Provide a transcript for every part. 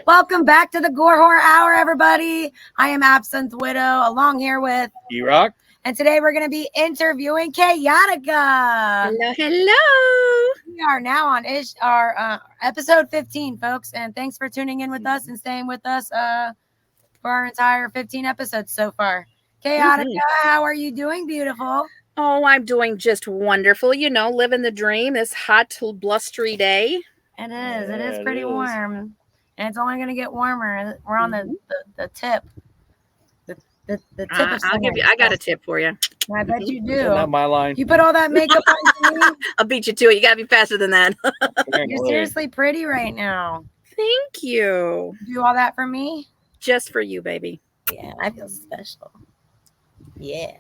Welcome back to the Gore Horror Hour, everybody. I am Absinthe Widow, along here with eRock. And today we're going to be interviewing Chaotica. Hello, hello. We are now on our episode 15, folks. And thanks for tuning in with us and staying with us for our entire 15 episodes so far. Chaotica, how are you doing, beautiful? Oh, I'm doing just wonderful. You know, living the dream this hot, blustery day. It is. It is pretty warm. And it's only going to get warmer. We're on the tip. The tip of summer. I got a tip for you. I bet you do. Not my line. You put all that makeup on me. I'll beat you to it. You got to be faster than that. You're seriously pretty right now. Thank you. Do all that for me? Just for you, baby. Yeah, I feel special. Yeah.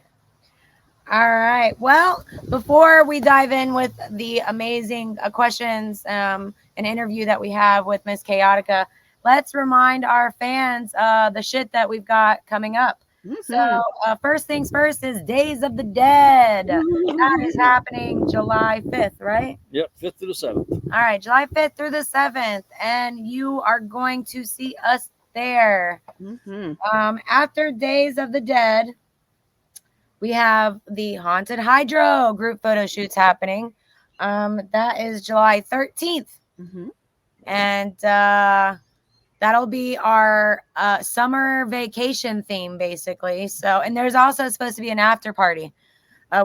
All right. Well, before we dive in with the amazing questions and interview that we have with Miss Chaotica, let's remind our fans the shit that we've got coming up. So first things first is Days of the Dead. That is happening July 5th, right? Yep, 5th through the 7th. All right, July 5th through the 7th. And you are going to see us there. After Days of the Dead, we have the Haunted Hydro group photo shoots happening. That is July 13th. And that'll be our summer vacation theme, basically. So, and there's also supposed to be an after party.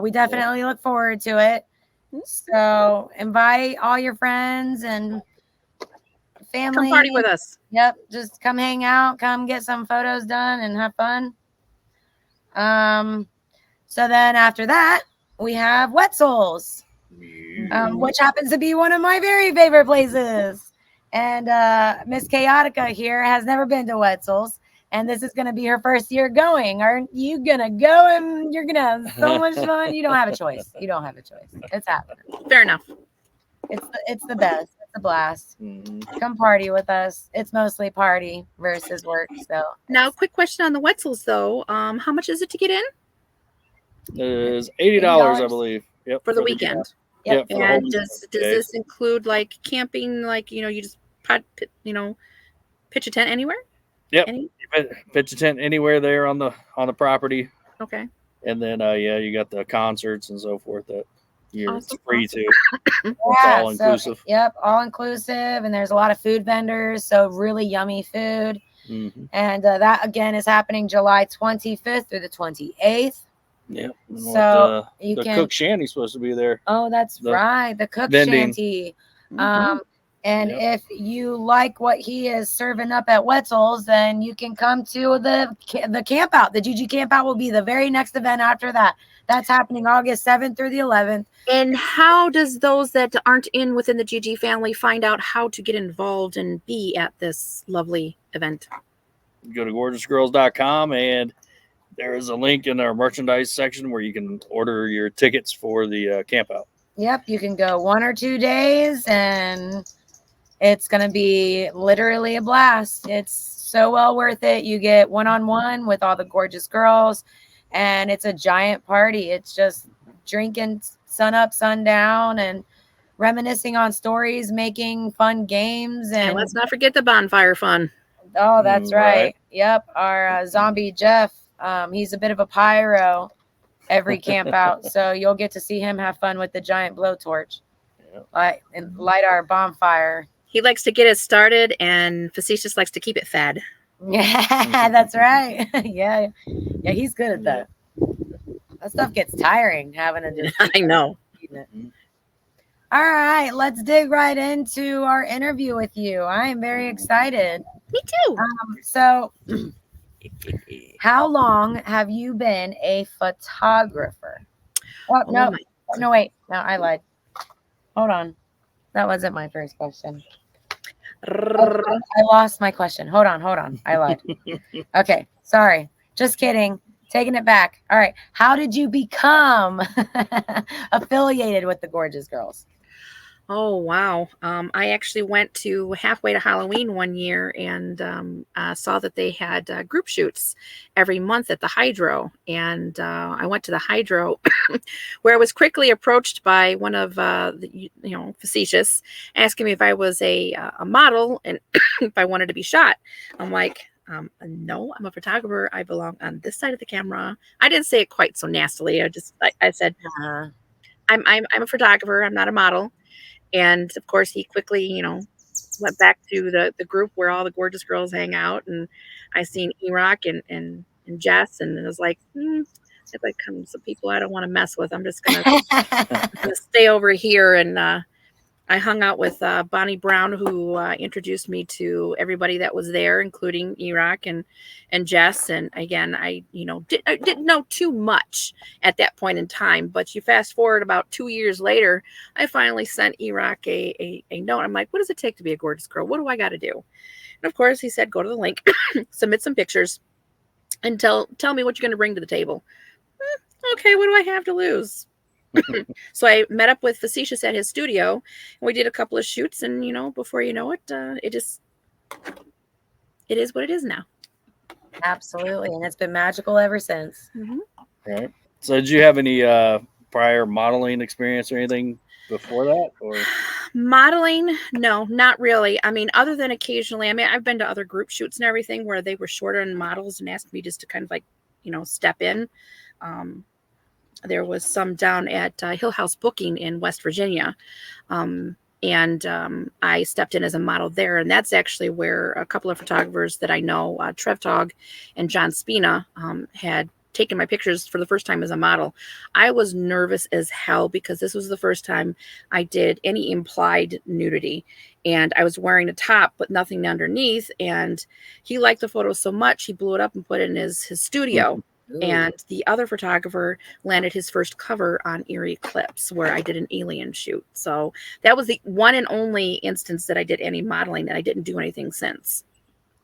We definitely look forward to it. So invite all your friends and family. Come party with us. Yep. Just come hang out, come get some photos done and have fun. So then after that, we have Wetzel's, which happens to be one of my very favorite places. And Miss Chaotica here has never been to Wetzel's, and this is going to be her first year going. Aren't you going to go and you're going to have so much fun? You don't have a choice. You don't have a choice. It's happening. Fair enough. It's the best. It's a blast. Come party with us. It's mostly party versus work. So now, quick question on the Wetzel's, though. How much is it to get in? It is $80, I believe. Yep. For the weekend. Yep. And does this include like camping? Like, you know, you just pitch a tent anywhere? Yep. Pitch a tent anywhere there on the property. Okay. And then you got the concerts and so forth that it's free too. It's all inclusive. All inclusive, and there's a lot of food vendors, so really yummy food. And that again is happening July 25th through the 28th. Yeah. So the cook shanty's supposed to be there. Oh, that's right. The cook shanty. And if you like what he is serving up at Wetzel's, then you can come to the camp out. The GG camp out will be the very next event after that. That's happening August 7th through the 11th. And how does those that aren't within the GG family find out how to get involved and be at this lovely event? Go to gorgeousgirls.com, and there is a link in our merchandise section where you can order your tickets for the camp out. Yep, you can go 1 or 2 days, and it's going to be literally a blast. It's so well worth it. You get one-on-one with all the gorgeous girls, and it's a giant party. It's just drinking sun up, sun down, and reminiscing on stories, making fun games. And let's not forget the bonfire fun. Oh, that's right. Yep, our zombie Jeff, he's a bit of a pyro every camp out, so you'll get to see him have fun with the giant blowtorch, and light our bonfire. He likes to get it started, and Facetious likes to keep it fed. Yeah, that's right. yeah, he's good at that. That stuff gets tiring, having to just. I know. All right, let's dig right into our interview with you. I am very excited. Me too. So, how long have you been a photographer? Oh, no, wait. No, I lied. Hold on. That wasn't my first question. I lost my question. Hold on. I lied. Okay. Sorry. Just kidding. Taking it back. All right. How did you become affiliated with the Gorgeous Girls? Oh, wow. I actually went to halfway to Halloween one year and saw that they had group shoots every month at the Hydro. And I went to the Hydro where I was quickly approached by one of facetious, asking me if I was a model and if I wanted to be shot. I'm like, no, I'm a photographer. I belong on this side of the camera. I didn't say it quite so nastily. I said, Uh-huh. I'm a photographer. I'm not a model. And of course, he quickly, went back to the group where all the gorgeous girls hang out. And I seen eRock and Jess, and it was like, if I come some people I don't want to mess with, I'm just gonna stay over here. And I hung out with Bonnie Brown, who introduced me to everybody that was there, including eRock and Jess. And again, I didn't know too much at that point in time. But you fast forward about 2 years later, I finally sent eRock a note. I'm like, what does it take to be a gorgeous girl? What do I got to do? And of course, he said, go to the link, submit some pictures, and tell me what you're going to bring to the table. Okay, what do I have to lose? So I met up with Facetious at his studio, and we did a couple of shoots, and before you know it, it is what it is now. Absolutely, and it's been magical ever since. Mm-hmm. Right. So, did you have any prior modeling experience or anything before that, or Modeling? No, not really. I mean, other than occasionally, I've been to other group shoots and everything where they were shorter in models and asked me just to kind of like, step in. There was some down at Hill House Booking in West Virginia. And I stepped in as a model there. And that's actually where a couple of photographers that I know, Trev Tog and John Spina, had taken my pictures for the first time as a model. I was nervous as hell because this was the first time I did any implied nudity. And I was wearing a top, but nothing underneath. And he liked the photo so much, he blew it up and put it in his studio. Ooh. And the other photographer landed his first cover on Eerie Eclipse, where I did an alien shoot. So that was the one and only instance that I did any modeling, and I didn't do anything since.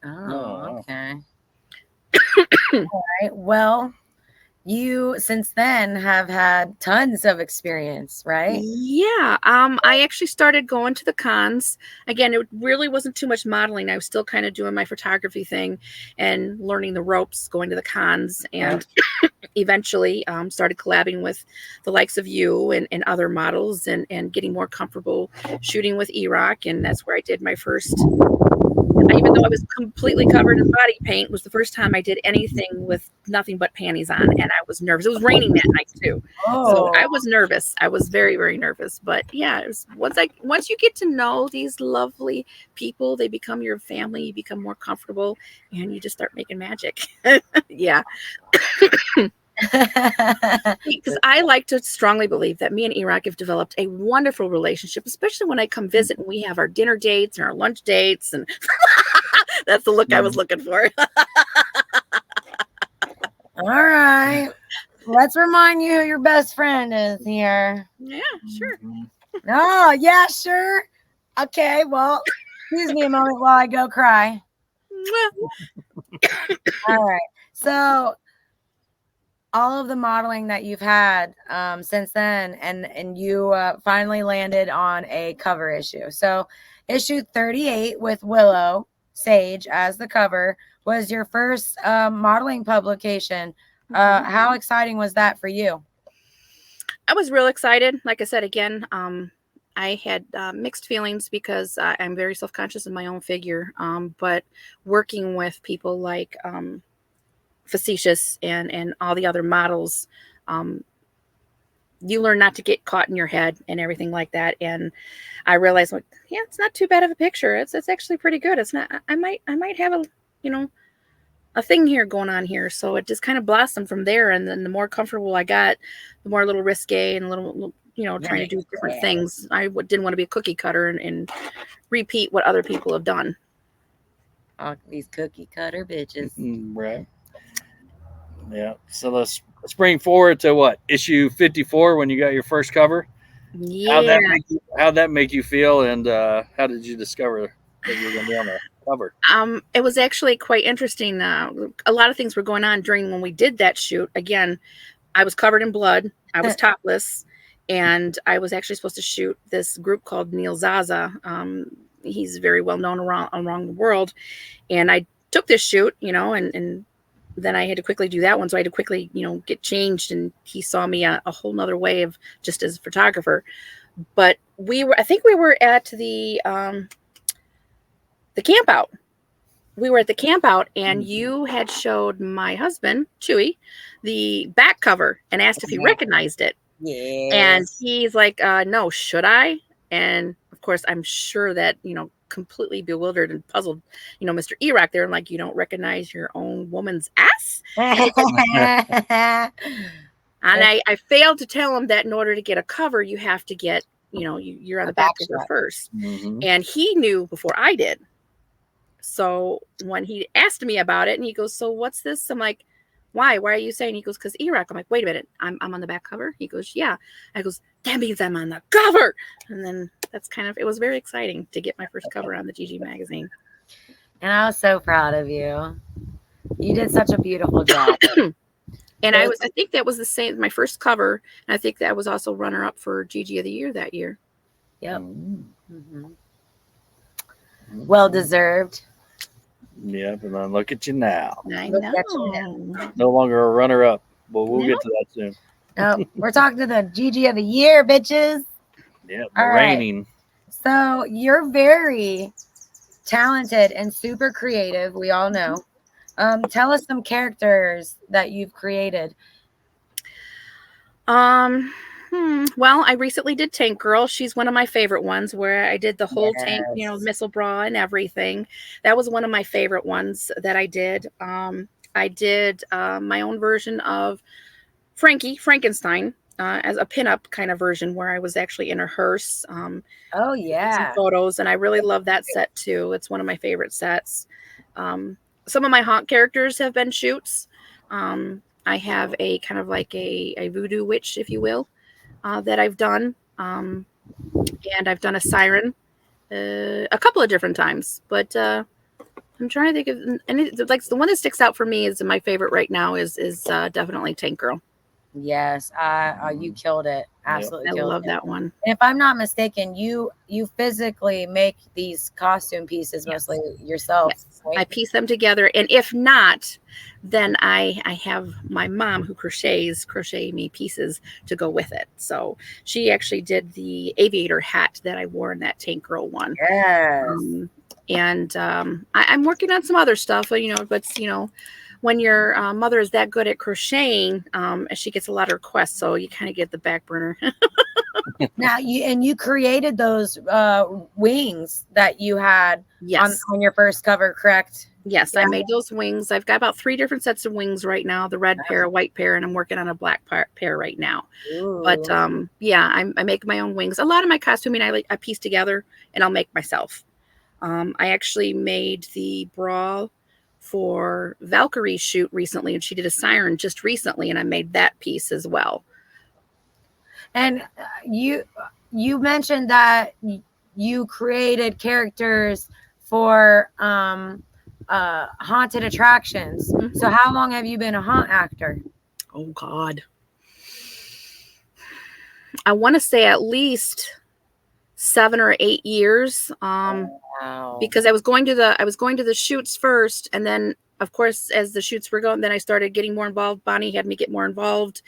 Oh, okay. All right. Well, you since then have had tons of experience, right? Yeah. I actually started going to the cons. Again, it really wasn't too much modeling. I was still kind of doing my photography thing and learning the ropes, going to the cons, and eventually started collabing with the likes of you and other models and getting more comfortable shooting with eRock. And that's where I did my first, even though I was completely covered in body paint, was the first time I did anything with nothing but panties on. And I was nervous. It was raining that night too. So I was nervous. I was very, very nervous. But yeah, it was, once you get to know these lovely people, they become your family, you become more comfortable, and you just start making magic. Yeah. Because I like to strongly believe that me and eRock have developed a wonderful relationship, especially when I come visit and we have our dinner dates and our lunch dates. And that's the look I was looking for. All right. Let's remind you who your best friend is here. Yeah, sure. Oh, yeah, sure. Okay, well, excuse me a moment while I go cry. All right. So all of the modeling that you've had since then, and you finally landed on a cover issue. So issue 38 with Willow Sage as the cover was your first modeling publication. How exciting was that for you? I was real excited. Like I said, again, I had mixed feelings because I'm very self-conscious of my own figure. But working with people like Facetious and all the other models, you learn not to get caught in your head and everything like that. And I realized, like, yeah, it's not too bad of a picture. It's actually pretty good. It's not. I might have a thing here going on here. So it just kind of blossomed from there. And then the more comfortable I got, the more a little risque and a little trying to do different things. I didn't want to be a cookie cutter and repeat what other people have done. Oh, these cookie cutter bitches. Right. Yeah. So let's bring forward to what, issue 54 when you got your first cover. Yeah. How'd that make you feel, and how did you discover that you were going to be on the cover? It was actually quite interesting. A lot of things were going on during when we did that shoot. Again, I was covered in blood. I was topless. And I was actually supposed to shoot this group called Neil Zaza. He's very well known around the world. And I took this shoot, and then I had to quickly do that one. So I had to quickly, get changed. And he saw me a whole nother way of just as a photographer. But I think we were at the camp out. We were at the camp out, and you had showed my husband, Chewy, the back cover and asked if he recognized it. Yes. And he's like, no, should I? And of course, I'm sure that, completely bewildered and puzzled, Mr. eRock there. And like, you don't recognize your own woman's ass? And I failed to tell him that in order to get a cover, you have to get, you're on the back cover first. Mm-hmm. And he knew before I did. So when he asked me about it and he goes, so what's this? I'm like, why are you saying? He goes, because eRock. I'm like, wait a minute, I'm on the back cover. He goes, yeah. I goes, that means I'm on the cover. And then that's it was very exciting to get my first cover on the GG magazine. And I was so proud of you. You did such a beautiful job. And I think that was the same, my first cover. And I think that was also runner up for GG of the year that year. Yep. Mm-hmm. Well deserved. Yep, and then look at you now. I know. No longer a runner-up, but we'll get to that soon. No, we're talking to the GG of the year, bitches. Yeah, All reigning. Right. So you're very talented and super creative. We all know. Tell us some characters that you've created. Well, I recently did Tank Girl. She's one of my favorite ones where I did the whole tank, missile bra and everything. That was one of my favorite ones that I did. I did my own version of Frankenstein, as a pinup kind of version where I was actually in a hearse. Oh, yeah. Some photos, and I really love that set too. It's one of my favorite sets. Some of my haunt characters have been shoots. I have a kind of like a voodoo witch, if you will. That I've done, and I've done a siren a couple of different times, but I'm trying to think of any. Like the one that sticks out for me is my favorite right now is definitely Tank Girl. Yes, you killed it. Absolutely, I love that one. And if I'm not mistaken, you physically make these costume pieces mostly yourself. Yes. Right? I piece them together, and if not, then I have my mom who crochet me pieces to go with it. So she actually did the aviator hat that I wore in that Tank Girl one. Yes. And I'm working on some other stuff, but when your mother is that good at crocheting, she gets a lot of requests, so you kind of get the back burner. Now you created those wings that you had on your first cover, correct? Yes, yeah. I made those wings. I've got about 3 different sets of wings right now, the red pair, a white pair, and I'm working on a black pair right now. Ooh. But I make my own wings. A lot of my costuming I piece together and I'll make myself. I actually made the bra for Valkyrie's shoot recently, and she did a siren just recently, and I made that piece as well. And you mentioned that you created characters for haunted attractions. Mm-hmm. So how long have you been a haunt actor? Oh God, I want to say at least 7 or 8 years. Wow. Because I was going to the shoots first, and then of course as the shoots were going, then I started getting more involved. Bonnie had me get more involved,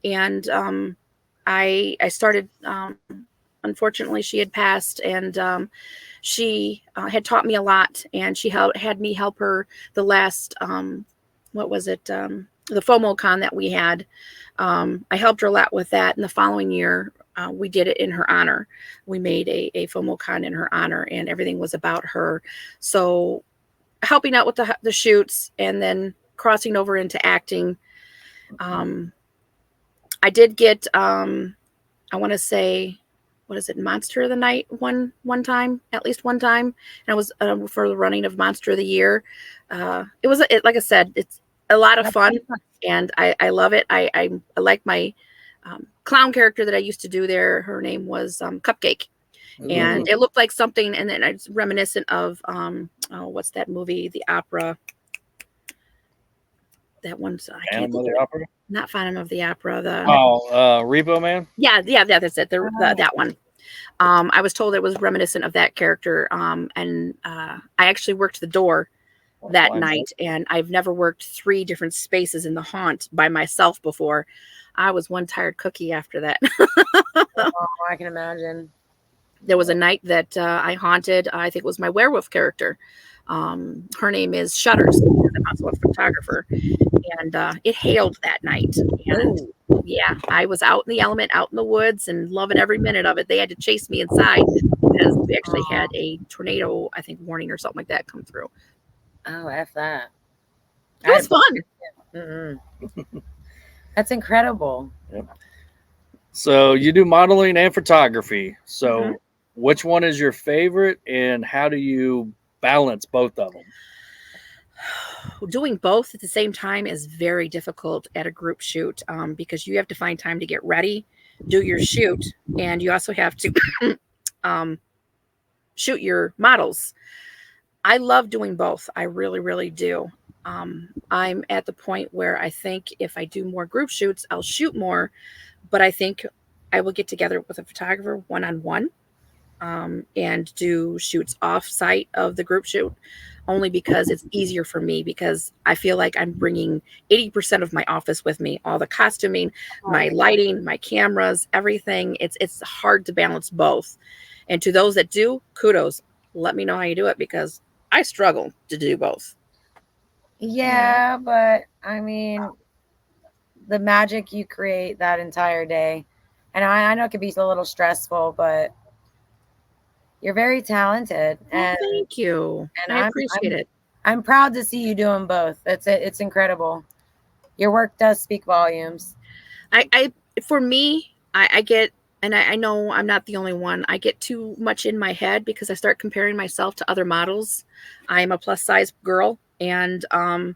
and I started. Unfortunately, she had passed, and she had taught me a lot, and she had me help her the last what was it? The FOMO-con that we had. I helped her a lot with that, and the following year. We did it in her honor. We made a FOMO-con in her honor, and everything was about her. So helping out with the shoots and then crossing over into acting. I did get, I want to say, what is it? Monster of the Night one time, at least one time. And it was for the running of Monster of the Year. It was, like I said, it's a lot of fun, and I love it. I like my clown character that I used to do there. Her name was Cupcake. Ooh. And it looked like something, and then it's reminiscent of what's that movie, the opera, that one's, I can't Phantom of think the of it. Opera. Not Phantom of the Opera. Repo Man. Yeah, that's it. That one. I was told it was reminiscent of that character. And I actually worked the door that night, and I've never worked 3 different spaces in the haunt by myself before. I was one tired cookie after that. Oh, I can imagine. There was a night that I haunted. I think it was my werewolf character. Her name is Shutters. I'm also a photographer, and it hailed that night. And yeah, I was out in the element, out in the woods, and loving every minute of it. They had to chase me inside because we actually had a tornado, I think, warning or something like that come through. Oh, F that. It was fun. That's incredible. Yep. So you do modeling and photography. So which one is your favorite, and how do you balance both of them? Doing both at the same time is very difficult at a group shoot because you have to find time to get ready, do your shoot, and you also have to shoot your models. I love doing both. I really, really do. I'm at the point where I think if I do more group shoots, I'll shoot more, but I think I will get together with a photographer one-on-one and do shoots off-site of the group shoot, only because it's easier for me, because I feel like I'm bringing 80% of my office with me, all the costuming, my lighting, my cameras, everything. It's hard to balance both. And to those that do, kudos. Let me know how you do it, because I struggle to do both. Yeah, but I mean, the magic you create that entire day, and I know it could be a little stressful, but you're very talented. And thank you. And I appreciate it. I'm proud to see you doing both. It's incredible. Your work does speak volumes. For me, I get, and I know I'm not the only one, I get too much in my head because I start comparing myself to other models. I'm a plus size girl, and I'm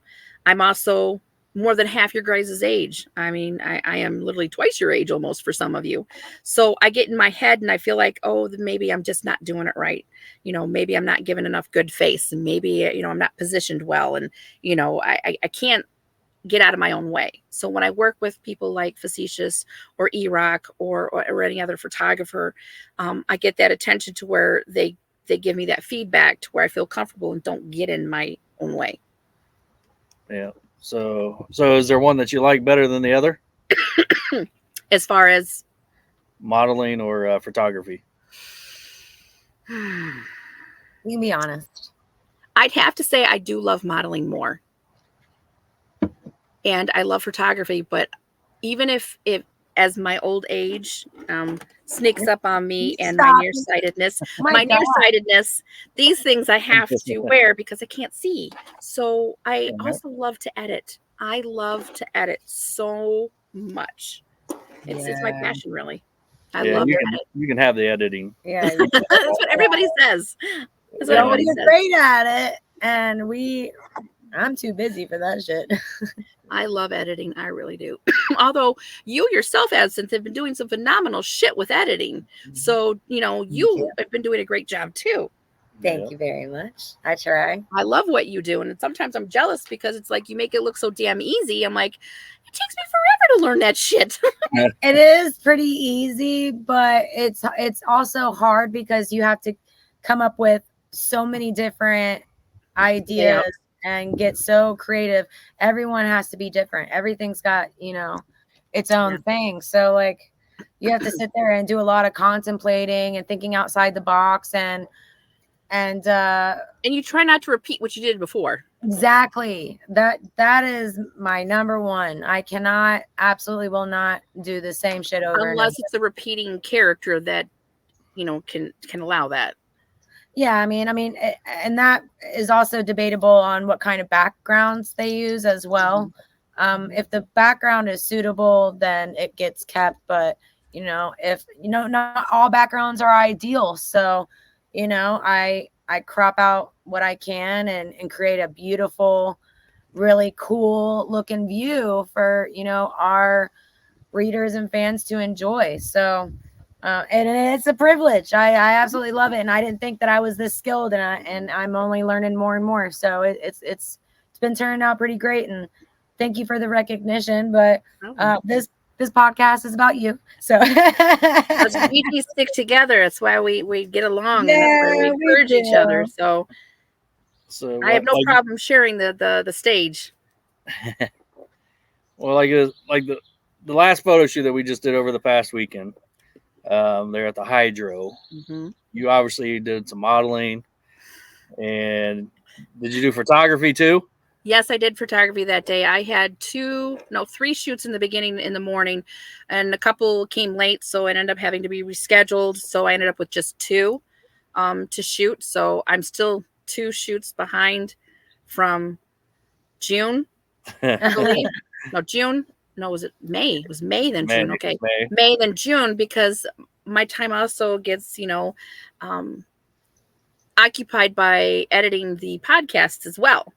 also more than half your guys' age. I mean, I am literally twice your age almost for some of you. So I get in my head and I feel like, oh, maybe I'm just not doing it right. Maybe I'm not giving enough good face, and maybe, I'm not positioned well. And, I can't get out of my own way. So when I work with people like Facetious or eRock or any other photographer, I get that attention to where they give me that feedback to where I feel comfortable and don't get in my own way. Yeah. So is there one that you like better than the other? As far as modeling or photography? You can be honest. I'd have to say I do love modeling more. And I love photography, but even if as my old age sneaks up on me and my nearsightedness, these things I have to wear because I can't see. So I also love to edit. I love to edit so much. It's my passion, really. I love it. You can have the editing. Yeah. That's what everybody says. That's what everybody says. Great at it. And I'm too busy for that shit. I love editing. I really do. Although you yourself, Absinthe, have been doing some phenomenal shit with editing. So, you have been doing a great job too. Thank you very much. I try. I love what you do. And sometimes I'm jealous because it's like you make it look so damn easy. I'm like, it takes me forever to learn that shit. It is pretty easy, but it's also hard because you have to come up with so many different ideas and get so creative. Everyone has to be different. Everything's got, its own thing. So like you have to sit there and do a lot of contemplating and thinking outside the box and you try not to repeat what you did before. Exactly. That is my number one. I absolutely will not do the same shit over unless it's a repeating character that can allow that. Yeah, I mean, and that is also debatable on what kind of backgrounds they use as well. If the background is suitable, then it gets kept. But if not all backgrounds are ideal, so I crop out what I can and create a beautiful, really cool looking view for our readers and fans to enjoy. So. And it's a privilege. I absolutely love it, and I didn't think that I was this skilled, and I'm only learning more and more. So it's been turning out pretty great, and thank you for the recognition, but Oh. this podcast is about you. So Us Ouija's stick together. That's why we get along, and that's why we encourage each other. So I have no problem sharing the stage. Well, like the last photo shoot that we just did over the past weekend, they're at the Hydro. Mm-hmm. You obviously did some modeling, and did you do photography too? Yes, I did photography that day. I had 3 shoots in the beginning in the morning, and a couple came late, so it ended up having to be rescheduled. So I ended up with just 2 to shoot. So I'm still 2 shoots behind from June, I believe. No, June. No, was it May? It was May then June. Okay. May then June, because my time also gets, occupied by editing the podcasts as well.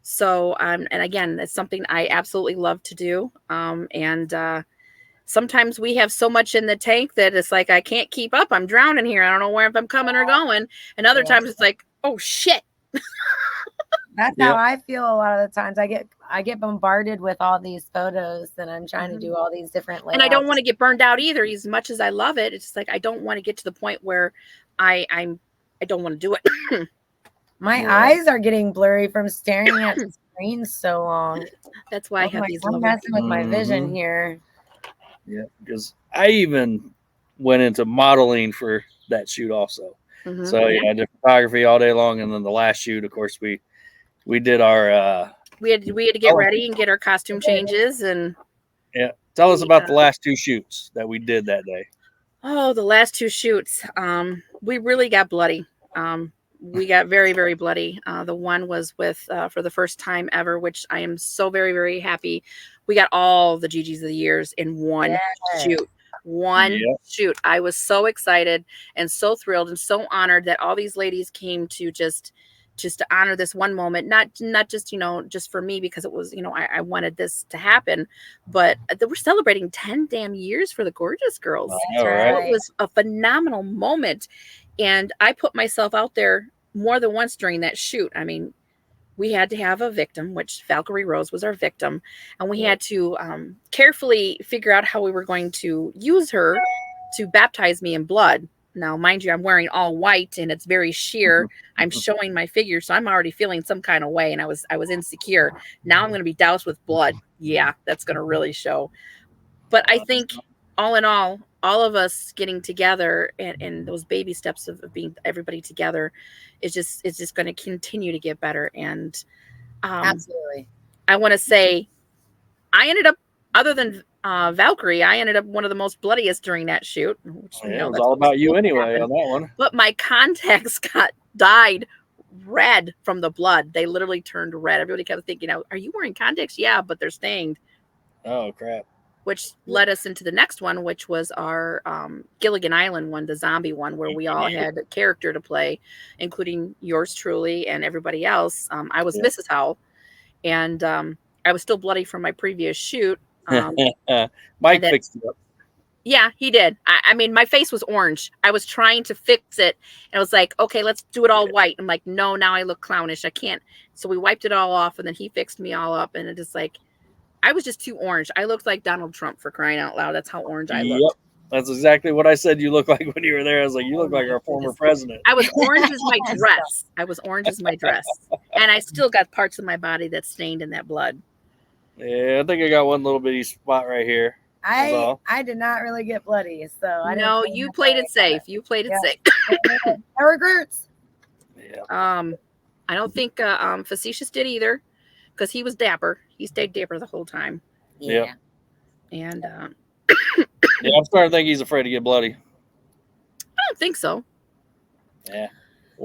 So, and again, that's something I absolutely love to do. And sometimes we have so much in the tank that it's like, I can't keep up. I'm drowning here. I don't know where if I'm coming or going. And other times it's like, oh shit. That's how I feel a lot of the times. I get bombarded with all these photos, and I'm trying to do all these different layouts. And I don't want to get burned out either. As much as I love it, it's just like I don't want to get to the point where I don't want to do it. My eyes are getting blurry from staring at the screen so long. That's why I have these. I'm messing with my vision here. Yeah, because I even went into modeling for that shoot also. Mm-hmm. So I did photography all day long, and then the last shoot, of course, we did our we had to get ready and get our costume changes. And tell us about the last 2 shoots that we did that day. Oh, the last 2 shoots, we really got bloody. We got very, very bloody. The one was with for the first time ever, which I am so very, very happy. We got all the GGs of the years in one shoot. Shoot. I was so excited and so thrilled and so honored that all these ladies came to just to honor this one moment, not just, just for me, because it was, I wanted this to happen, but we're celebrating 10 damn years for the Gorgeous Girls. Right. It was a phenomenal moment. And I put myself out there more than once during that shoot. I mean, we had to have a victim, which Valkyrie Rose was our victim. And we had to carefully figure out how we were going to use her to baptize me in blood. Now, mind you, I'm wearing all white and it's very sheer. I'm showing my figure, so I'm already feeling some kind of way, and I was insecure. Now I'm going to be doused with blood. Yeah, that's going to really show. But I think all in all of us getting together and those baby steps of being everybody together is just going to continue to get better. And absolutely, I want to say I ended up, other than Valkyrie, I ended up one of the most bloodiest during that shoot. Which, it was all about you anyway on that one. But my contacts dyed red from the blood. They literally turned red. Everybody kept thinking, are you wearing contacts? Yeah, but they're stained. Oh, crap. Which led us into the next one, which was our Gilligan Island one, the zombie one, where we all had a character to play, including yours truly and everybody else. I was Mrs. Howell, and I was still bloody from my previous shoot. Mike fixed it up. Yeah, he did. I mean, my face was orange. I was trying to fix it, and I was like, okay, let's do it all white. I'm like, no, now I look clownish. I can't. So we wiped it all off, and then he fixed me all up, and it just like, I was just too orange. I looked like Donald Trump, for crying out loud. That's how orange I looked. Yep. That's exactly what I said you look like when you were there. I was like, you look like our former president. I was orange as my dress. And I still got parts of my body that's stained in that blood. Yeah, I think I got one little bitty spot right here. I did not really get bloody, so I didn't. No, you played it safe. You played it safe. I regret. Yeah. I don't think Facetious did either, because he was dapper. He stayed dapper the whole time. Yeah. And yeah, I'm starting to think he's afraid to get bloody. I don't think so. Yeah.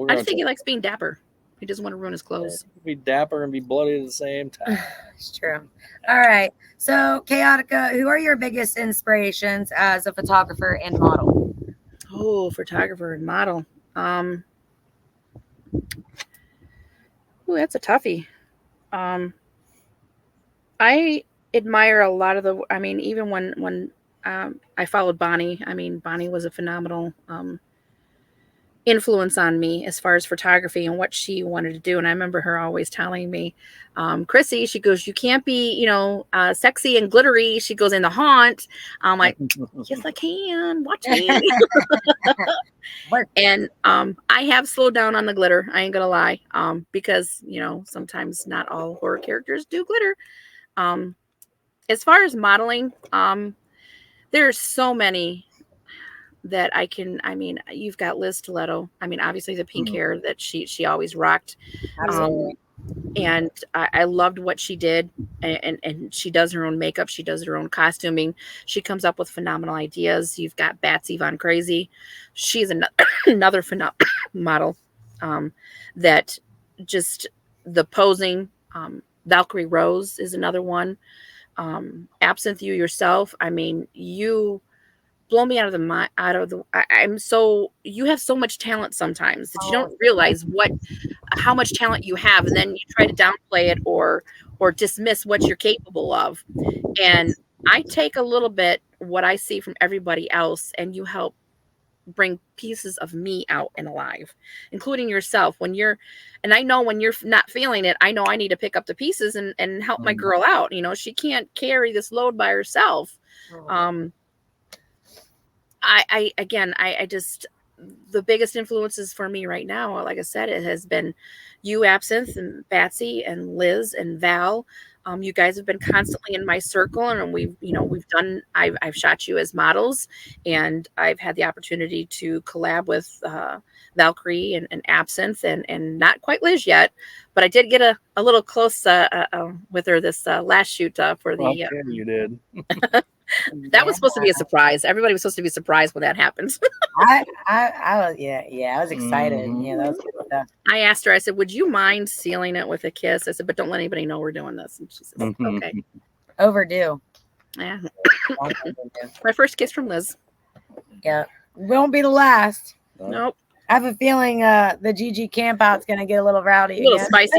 I just think he likes being dapper. He doesn't want to ruin his clothes. Be dapper and be bloody at the same time. It's true. All right. So, Chaotica, who are your biggest inspirations as a photographer and model? Oh, photographer and model. Oh, that's a toughie. I admire a lot of even when I followed Bonnie. I mean, Bonnie was a phenomenal influence on me as far as photography and what she wanted to do. And I remember her always telling me, Chrissy, she goes, you can't be, sexy and glittery. She goes, in the haunt. I'm like, yes, I can. Watch me. And I have slowed down on the glitter. I ain't gonna lie, because sometimes not all horror characters do glitter. As far as modeling, there's so many that I mean, you've got Liz Stiletto. I mean, obviously the pink hair that she always rocked. And I loved what she did. And she does her own makeup. She does her own costuming. She comes up with phenomenal ideas. You've got Batsy Von Crazy. She's another model that just the posing. Valkyrie Rose is another one. Absinthe, you yourself. I mean, you blow me out of the you have so much talent sometimes that you don't realize how much talent you have, and then you try to downplay it or dismiss what you're capable of. And I take a little bit what I see from everybody else, and you help bring pieces of me out and alive, including yourself. And I know when you're not feeling it, I know I need to pick up the pieces and help my girl out. She can't carry this load by herself. I just, the biggest influences for me right now, like I said, it has been you, Absinthe, and Batsy, and Liz, and Val. You guys have been constantly in my circle, and I've shot you as models, and I've had the opportunity to collab with Valkyrie and Absinthe, and not quite Liz yet, but I did get a little close with her this last shoot for the. Okay, you did. That was supposed to be a surprise. Everybody was supposed to be surprised when that happens. I was excited. Yeah, that was good stuff. I asked her, I said, would you mind sealing it with a kiss? I said, but don't let anybody know we're doing this. And she says, okay. Overdue. Yeah. My first kiss from Liz. Yeah. Won't be the last. Nope. I have a feeling the GG campout's going to get a little rowdy. A little spicier.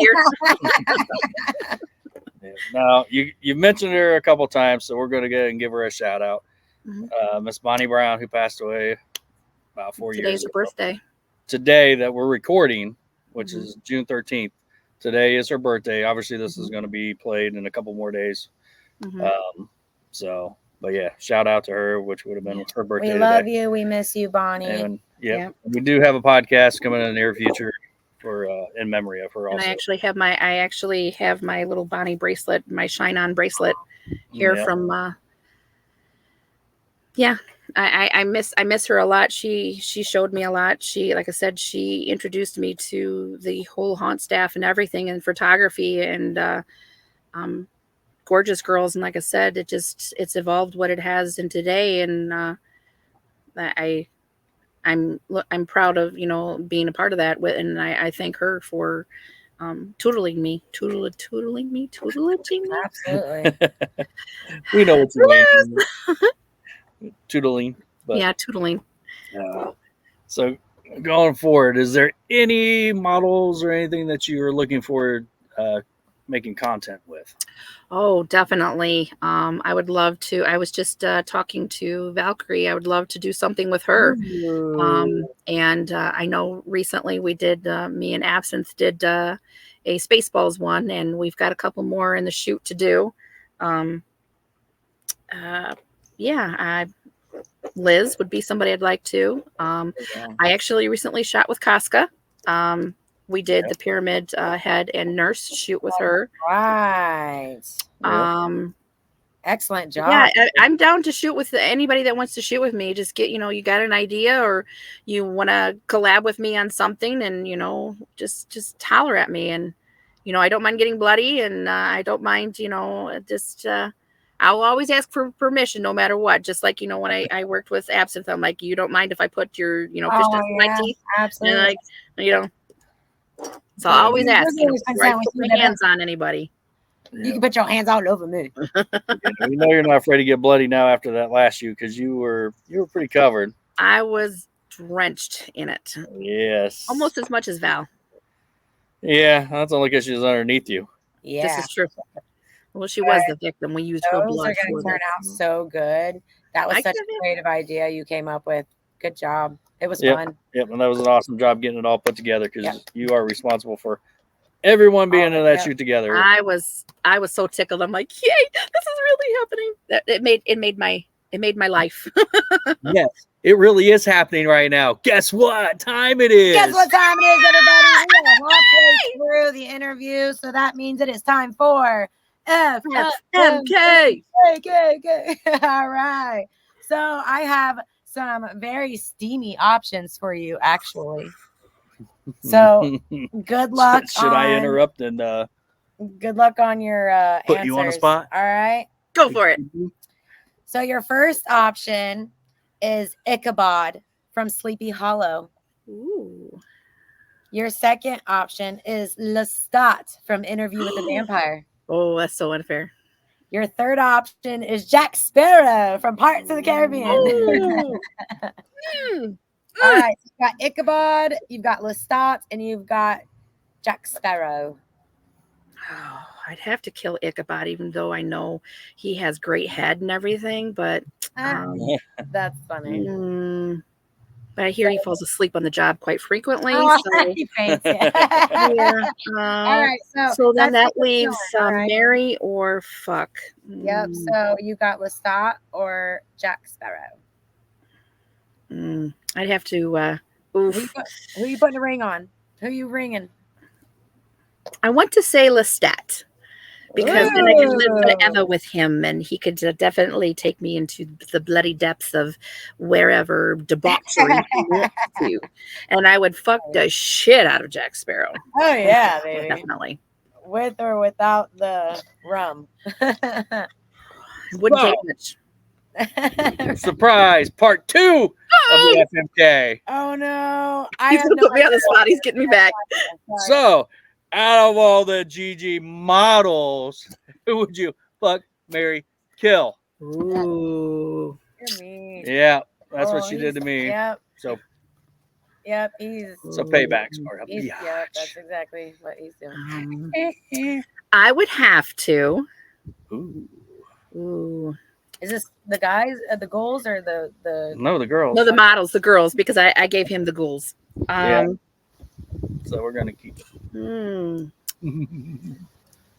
Now, you mentioned her a couple times, so we're going to go ahead and give her a shout out. Miss Bonnie Brown, who passed away about 4 years ago. Today's her birthday. Today that we're recording, which is June 13th, today is her birthday. Obviously, this is going to be played in a couple more days. But yeah, shout out to her, which would have been her birthday. We love you. We miss you, Bonnie. And we do have a podcast coming in the near future for in memory of her. Also, and I actually have my little Bonnie bracelet, my Shine On bracelet here from. I miss her a lot. She showed me a lot. She, like I said, she introduced me to the whole haunt staff and everything and photography and gorgeous girls. And like I said, it's evolved what it has in today. And I'm proud of being a part of that. And I thank her for tutelaging me. Absolutely. We know what you mean. Tuteling. But, tuteling. So going forward, is there any models or anything that you are looking forward making content with? Oh, definitely. I would love to. I was just talking to Valkyrie. I would love to do something with her. And I know recently we did, me and Absinthe did a Spaceballs one, and we've got a couple more in the shoot to do. Liz would be somebody I'd like to. I actually recently shot with Casca. We did the Pyramid Head and Nurse shoot with her. Right. Excellent job. Yeah, I'm down to shoot with anybody that wants to shoot with me. Just get, you got an idea or you want to collab with me on something, and just holler at me. And I don't mind getting bloody, and I don't mind, I'll always ask for permission no matter what. Just like, when I worked with Absinthe, I'm like, you don't mind if I put your, fish in my teeth? Absolutely. And so I always ask, before I put my hands on anybody. You can put your hands all over me. We know you're not afraid to get bloody now after that last shoot, because you were pretty covered. I was drenched in it. Yes. Almost as much as Val. Yeah, that's only because she was underneath you. Yeah. This is true. Well, she was the victim. We used her blood. Those are going to turn out so good. That was such a creative idea you came up with. Good job. It was Yep. fun. Yep, and that was an awesome job getting it all put together because Yep. you are responsible for everyone being in that Yep. shoot together. I was so tickled. I'm like, yay, this is really happening. It made my life. Yes, it really is happening right now. Guess what time it is? Guess what time it is, everybody? We are halfway through the interview, so that means it is time for FMK. K. All right. So I have some very steamy options for you, actually. So good luck. Should I interrupt and good luck on your put answers. you on the spot? All right. Go for it. So your first option is Ichabod from Sleepy Hollow. Ooh. Your second option is Lestat from Interview with the Vampire. Oh, that's so unfair. Your third option is Jack Sparrow from Pirates of the Caribbean. All right, you've got Ichabod, you've got Lestat, and you've got Jack Sparrow. Oh, I'd have to kill Ichabod, even though I know he has great head and everything. But That's funny. But I hear he falls asleep on the job quite frequently. Oh, So he faints, yeah. All right, so then that that's leaves right. Mary or fuck. Yep. So you got Lestat or Jack Sparrow. I'd have to. Who you putting a ring on? Who you ringing? I want to say Lestat, because then I could live forever with him, and he could definitely take me into the bloody depths of wherever debauchery he wants to, and I would fuck the shit out of Jack Sparrow. Oh yeah, baby. Definitely. With or without the rum. It wouldn't take much. Surprise, part 2 of the FMK. Oh no. He's gonna put me on the spot. He's getting me back. So, out of all the GG models, who would you fuck, marry, kill? Ooh. You're mean. Yeah, that's what she did to me. Yep. So paybacks are a yep, that's exactly what he's doing. I would have to. Ooh. Is this the guys, the goals, or the No, the girls. No, the models, the girls, because I gave him the ghouls. Yeah. So we're gonna keep it.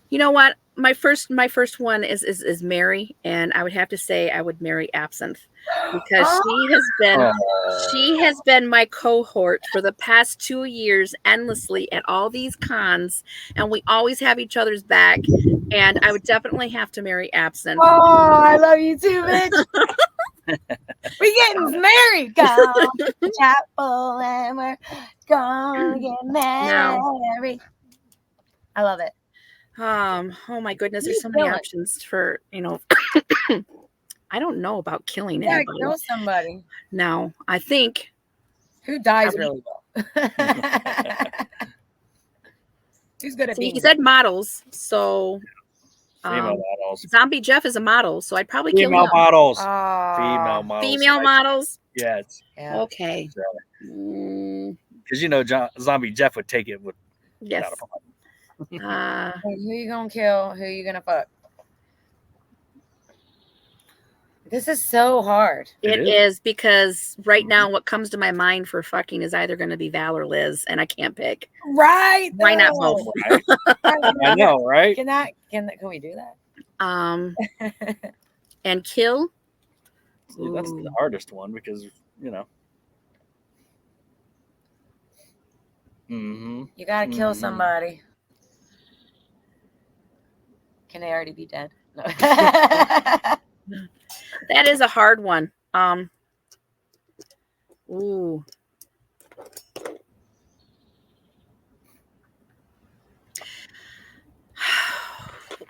You know what? My first one is Mary, and I would have to say I would marry Absinthe, because she has been my cohort for the past 2 years endlessly at all these cons, and we always have each other's back. And I would definitely have to marry Absinthe. Oh, I love you too, bitch. We getting married, go to chapel, and we're gonna get married. I love it. Oh my goodness, there's so many options for, I don't know about killing anybody. Kill somebody. No, I think who dies really well. Who's good at being? He said models, so female models. Zombie Jeff is a model, so I'd probably kill him. Models. Female models. Female models. Yes. Yeah. Okay. Because Zombie Jeff would take it with yes. Who you gonna kill? Who you gonna fuck? This is so hard. It is, because right now what comes to my mind for fucking is either going to be Val or Liz, and I can't pick. Right? Why not both? Right? I know, right? Can we do that? And kill. See, that's the hardest one, because you gotta kill somebody. Can they already be dead? No. That is a hard one. Ooh.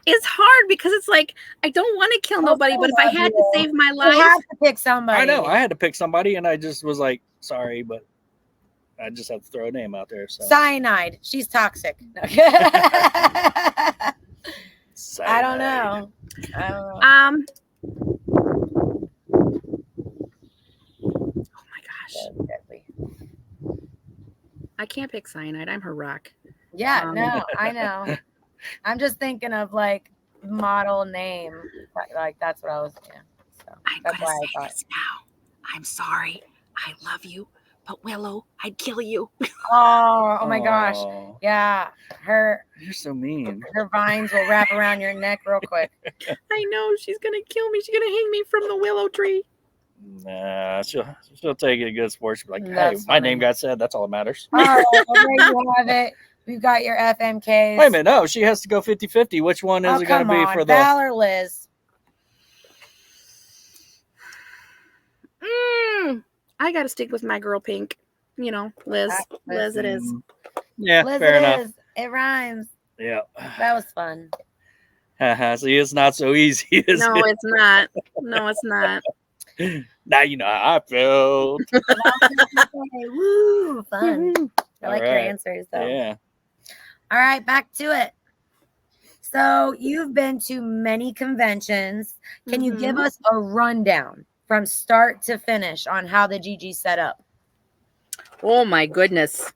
It's hard because it's like I don't want to kill nobody, but if I had to save my life, you have to pick somebody. I know I had to pick somebody, and I just was like, sorry, but I just have to throw a name out there. So. Cyanide. She's toxic. I don't know. Oh my gosh. I can't pick Cyanide. I'm her rock. Yeah, no, I know. I'm just thinking of like model name. Like that's what I was. Yeah. So I'm that's gonna why say I thought. this now. I'm sorry. I love you, but Willow, I'd kill you. Oh my gosh. Aw, Yeah. you're so mean. Her vines will wrap around your neck real quick. I know she's gonna kill me. She's gonna hang me from the willow tree. Nah, she'll take it good sports. Be like, hey, That's my funny. name got said. That's all that matters. All right, well, there you have it. We've got your FMKs. Wait a minute, no, she has to go 50-50. Which one is it going to be for the? Val or Liz? I gotta stick with my girl Pink. You know, Liz. Liz it is. Yeah, Liz, fair it enough. is. It rhymes. Yeah. That was fun. See, it's not so easy, is No, it? it's not. No, it's not. Now you know how I felt. Woo, fun. I All like your right. answers, though. Yeah. All right, back to it. So you've been to many conventions. Can you give us a rundown from start to finish on how the GG set up? Oh my goodness.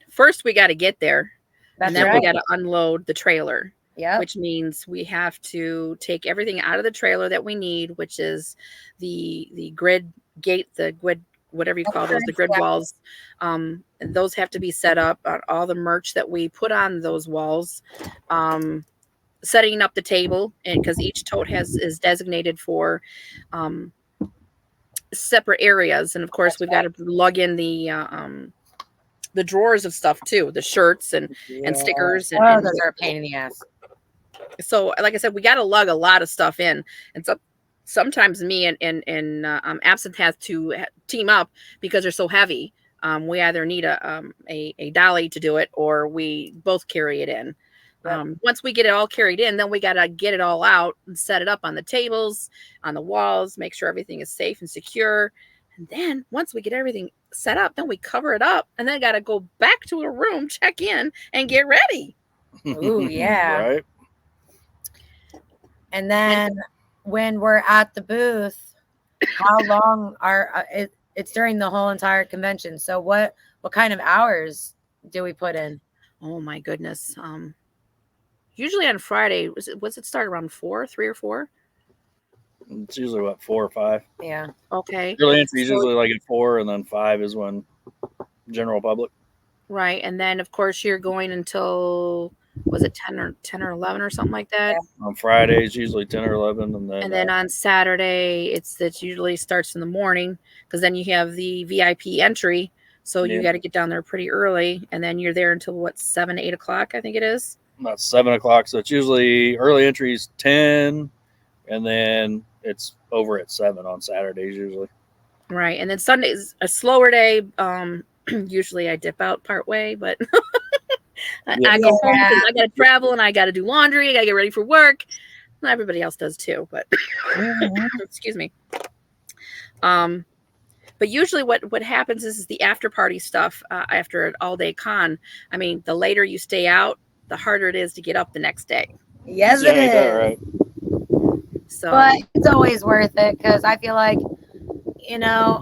First we gotta get there. That's and then right. we gotta unload the trailer. Yep. Which means we have to take everything out of the trailer that we need, which is the grid gate, the grid, whatever you call those, the grid walls. And those have to be set up. All the merch that we put on those walls. Setting up the table, and because each tote is designated for separate areas, and of course we've got to lug in the drawers of stuff too, the shirts and stickers. And those are a pain in the ass. So, like I said, we got to lug a lot of stuff in, and so sometimes me and Absinthe has to team up because they're so heavy. We either need a dolly to do it, or we both carry it in. Yep. Once we get it all carried in, then we got to get it all out and set it up on the tables, on the walls, make sure everything is safe and secure. And then once we get everything set up, then we cover it up, and then got to go back to a room, check in, and get ready. Ooh, yeah. Right. And then when we're at the booth, how long are it's during the whole entire convention? So what kind of hours do we put in? Oh my goodness. Usually on Friday, was it start around 3 or 4? It's usually what, 4 or 5. Yeah. Okay. Early entry is usually like at 4, and then 5 is when general public. Right, and then of course you're going until, was it 10 or 11 or something like that? Yeah. On Fridays usually 10 or 11, and then on Saturday it usually starts in the morning, because then you have the VIP entry, so you got to get down there pretty early, and then you're there until 7, 8 o'clock, I think it is. About 7 o'clock. So it's usually early entries 10, and then it's over at 7 on Saturdays usually. Right, and then Sunday's a slower day. Usually I dip out part way, but I go home because I got to travel and I got to do laundry. I got to get ready for work. Not everybody else does too, but excuse me. But usually what happens is the after party stuff after an all day con. I mean, the later you stay out, the harder it is to get up the next day. Yes, it is. Right. So, but it's always worth it, because I feel like,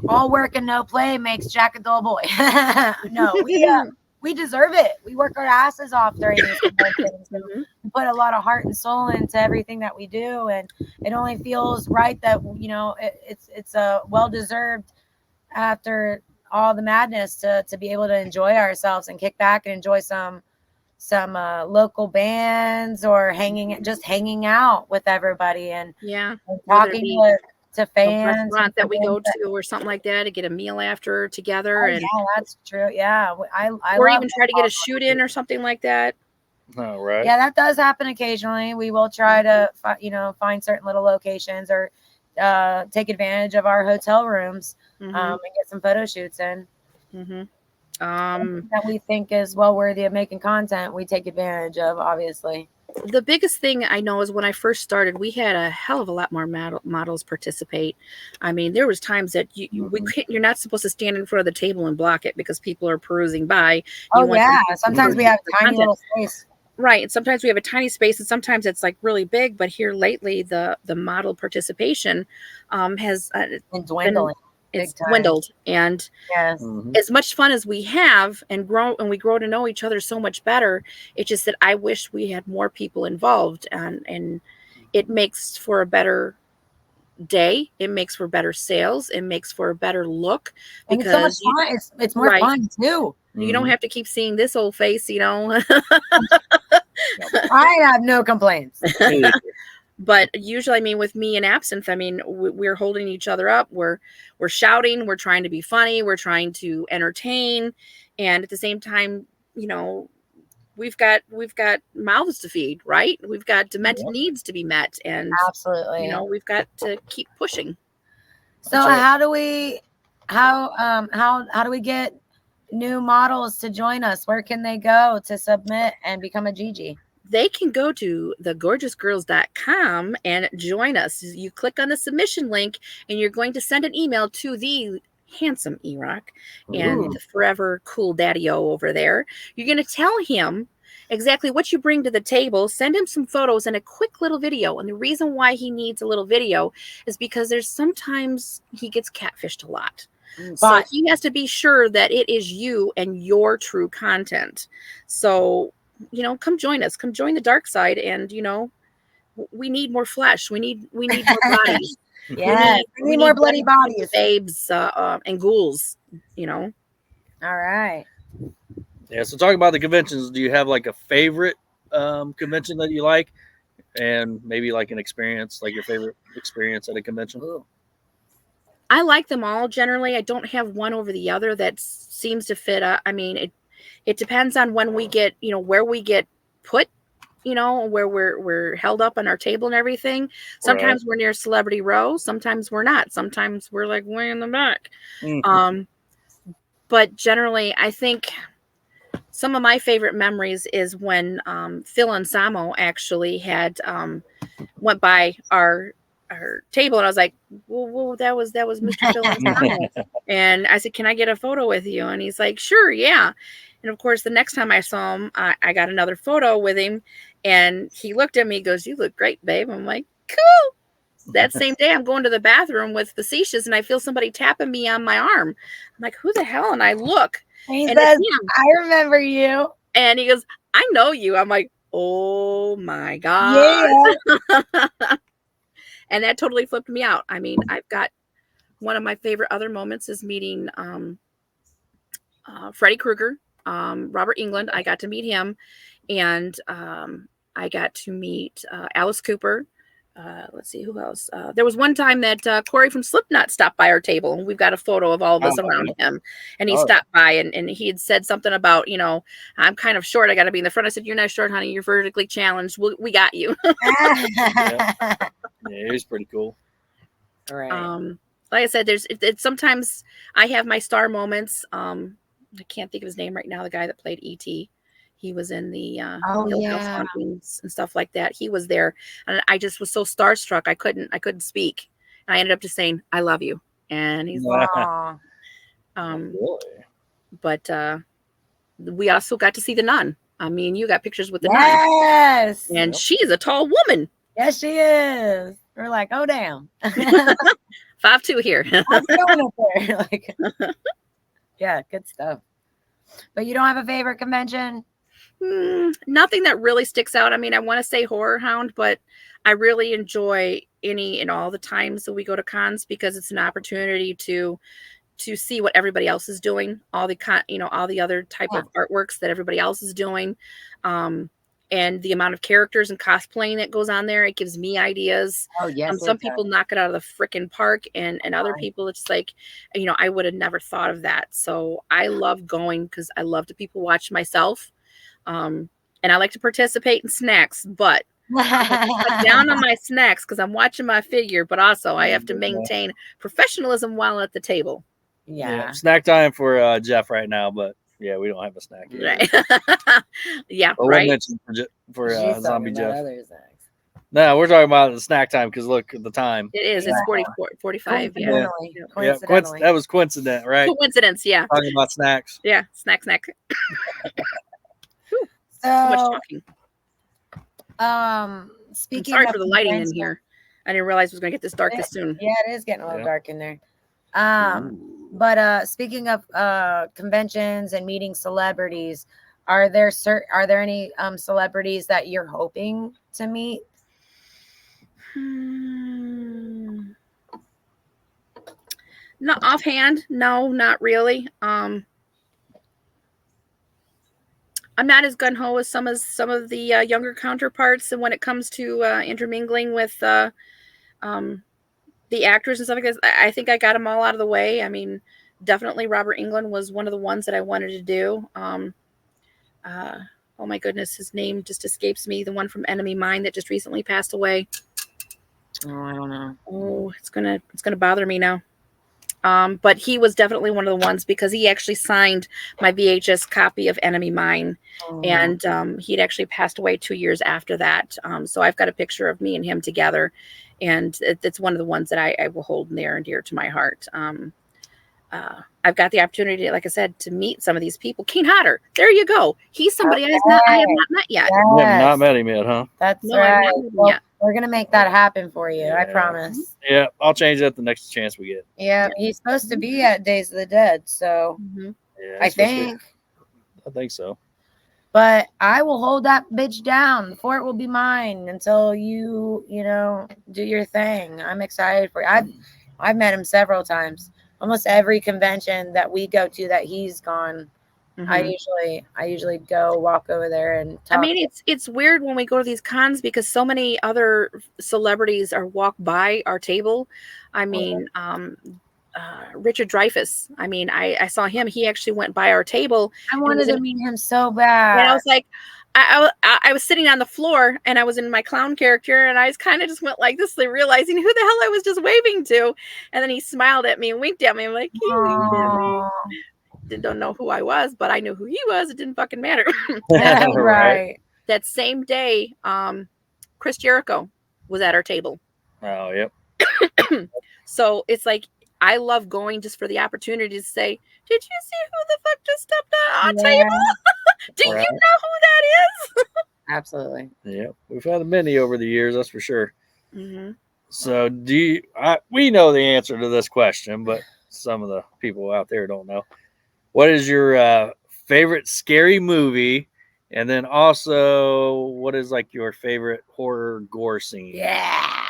all work and no play makes Jack a dull boy. No, we deserve it. We work our asses off during these conventions. We put a lot of heart and soul into everything that we do, and it only feels right that it's a well-deserved after all the madness to be able to enjoy ourselves and kick back and enjoy some local bands, or hanging out with everybody and talking to fans, restaurant that we go to or something like that, to get a meal after together. Yeah, that's true. Yeah, I or even try to get a shoot in or something like that. Oh, right. Yeah, that does happen occasionally. We will try to find certain little locations, or take advantage of our hotel rooms and get some photo shoots in. That we think is well worthy of making content, we take advantage of, obviously. The biggest thing I know is when I first started, we had a hell of a lot more models participate. I mean, there was times that you're not supposed to stand in front of the table and block it because people are perusing by. Sometimes we have tiny little space. Right, and sometimes we have a tiny space, and sometimes it's like really big. But here lately, the model participation has been dwindling. It's dwindled, and as much fun as we have and we grow to know each other so much better, it's just that I wish we had more people involved, and it makes for a better day. It makes for better sales. It makes for a better look And it's so much because fun. It's more right. fun too. You don't have to keep seeing this old face, you know. I have no complaints. But usually, I mean, with me and Absinthe, I mean, we're holding each other up. We're shouting. We're trying to be funny. We're trying to entertain, and at the same time, you know, we've got mouths to feed, right? We've got demented needs to be met, and Absolutely. you know, we've got to keep pushing. So how do we get new models to join us? Where can they go to submit and become a GG? They can go to thegorgeousgirls.com and join us. You click on the submission link and you're going to send an email to the handsome eRock and the forever cool daddy-o over there. You're going to tell him exactly what you bring to the table. Send him some photos and a quick little video. And the reason why he needs a little video is because there's sometimes he gets catfished a lot. So he has to be sure that it is you and your true content. So, you know, come join us. Come join the dark side. And, you know, we need more flesh. We need more bodies. Yeah, we need more bloody bodies. Babes and ghouls, you know. All right. Yeah, so talking about the conventions, do you have like a favorite convention that you like? And maybe like an experience, like your favorite experience at a convention? Ooh. I like them all generally. I don't have one over the other that seems to fit. I mean, it depends on when we get, you know, where we get put, you know, where we're held up on our table and everything. Sometimes we're near Celebrity Row. Sometimes we're not. Sometimes we're like way in the back. But generally, I think some of my favorite memories is when Phil and Samo actually had went by our table, and I was like, "Whoa, that was Mr. Phil and Samo." And I said, "Can I get a photo with you?" And he's like, "Sure, yeah." And of course, the next time I saw him, I got another photo with him, and he looked at me, he goes, "You look great, babe." I'm like, "Cool." That same day, I'm going to the bathroom with Facetious, and I feel somebody tapping me on my arm. I'm like, "Who the hell?" And I look, He and says, it's him. "I remember you." And he goes, "I know you." I'm like, "Oh my God." Yeah. And that totally flipped me out. I mean, I've got one of my favorite other moments is meeting Freddy Krueger, Robert England. I got to meet him, and I got to meet Alice Cooper. Let's see who else. There was one time that Corey from Slipknot stopped by our table, and we've got a photo of all of us around him. And he stopped by, and he had said something about, you know, "I'm kind of short. I got to be in the front." I said, "You're not short, honey. You're vertically challenged. We got you." Yeah, he's pretty cool. Right. Like I said, it's sometimes I have my star moments. I can't think of his name right now. The guy that played E.T. He was in the Hill House Hauntings and stuff like that. He was there, and I just was so starstruck. I couldn't speak. And I ended up just saying, "I love you," and he's like, but we also got to see the nun. I mean, you got pictures with the nun, and she is a tall woman. Yes, she is. We're like, oh damn, 5'2" here. What's going up there? Like, yeah, good stuff. But you don't have a favorite convention? Nothing that really sticks out. I mean, I want to say Horror Hound, but I really enjoy any and all the times that we go to cons because it's an opportunity to see what everybody else is doing, all the other type of artworks that everybody else is doing, and the amount of characters and cosplaying that goes on there. It gives me ideas. Oh yes, some people knock it out of the freaking park, and other people, it's like, you know, I would have never thought of that. So I love going because I love to people watch myself. And I like to participate in snacks, but cut down on my snacks because I'm watching my figure, but also I have to maintain professionalism while at the table. Yeah. Snack time for Jeff right now, but yeah, we don't have a snack yet. Right. Yeah, well, right. For Zombie Jeff. No, we're talking about the snack time because look at the time. It is. It's 45. Yeah. That was coincident, right? Coincidence, yeah. Talking about snacks. Yeah, snack. So much talking. Speaking. I'm sorry for the lighting in here. I didn't realize it was going to get this dark this soon. Yeah, it is getting a little dark in there. But speaking of conventions and meeting celebrities, are there any celebrities that you're hoping to meet? Not offhand, no, not really. I'm not as gun ho as some of the younger counterparts, and when it comes to intermingling with the actors and stuff like this, I think I got them all out of the way. I mean, definitely Robert Englund was one of the ones that I wanted to do. Oh my goodness, his name just escapes me. The one from Enemy Mine that just recently passed away. Oh, I don't know. Oh, it's gonna bother me now. But he was definitely one of the ones because he actually signed my VHS copy of Enemy Mine, and he'd actually passed away 2 years after that. So I've got a picture of me and him together, and it's one of the ones that I will hold near and dear to my heart. I've got the opportunity, like I said, to meet some of these people. Kane Hodder, there you go. He's somebody I have not met yet. You have not met him yet, huh? That's No, right. I've not met him Well, yet. we're gonna make that happen for you. I Yeah. promise. Yeah, I'll change that the next chance we get. Yeah, he's supposed to be at Days of the Dead, so Mhm. Yeah, I it's supposed to be- think. I think so. But I will hold that bitch down. The fort will be mine until you do your thing. I'm excited for you. I've met him several times. Almost every convention that we go to that he's gone, I usually go walk over there and talk. I mean, it's weird when we go to these cons because so many other celebrities are walk by our table. I mean, Richard Dreyfuss. I mean, I saw him. He actually went by our table. I wanted to meet him so bad. And I was like, I was sitting on the floor and I was in my clown character and I kind of just went like this, realizing who the hell I was just waving to. And then he smiled at me and winked at me. I'm like, he winked at me. Don't know who I was, but I knew who he was. It didn't fucking matter. Right. That same day, Chris Jericho was at our table. Oh, yep. So it's like I love going just for the opportunity to say, "Did you see who the fuck just stepped on our table? Do you know who that is?" Absolutely. Yep. We've had many over the years, that's for sure. Mm-hmm. So, we know the answer to this question, but some of the people out there don't know. What is your favorite scary movie? And then also, what is like your favorite horror gore scene? Yeah.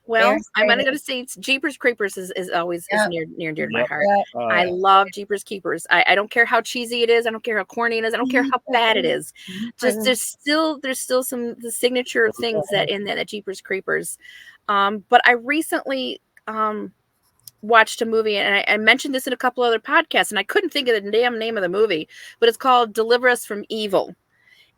Well, I'm going to say Jeepers Creepers is always near and dear to my heart. I love Jeepers Creepers. I don't care how cheesy it is. I don't care how corny it is. I don't care how bad it is. Just there's still some the signature things that in that Jeepers Creepers. But I recently watched a movie, and I mentioned this in a couple other podcasts, and I couldn't think of the damn name of the movie, but it's called Deliver Us from Evil.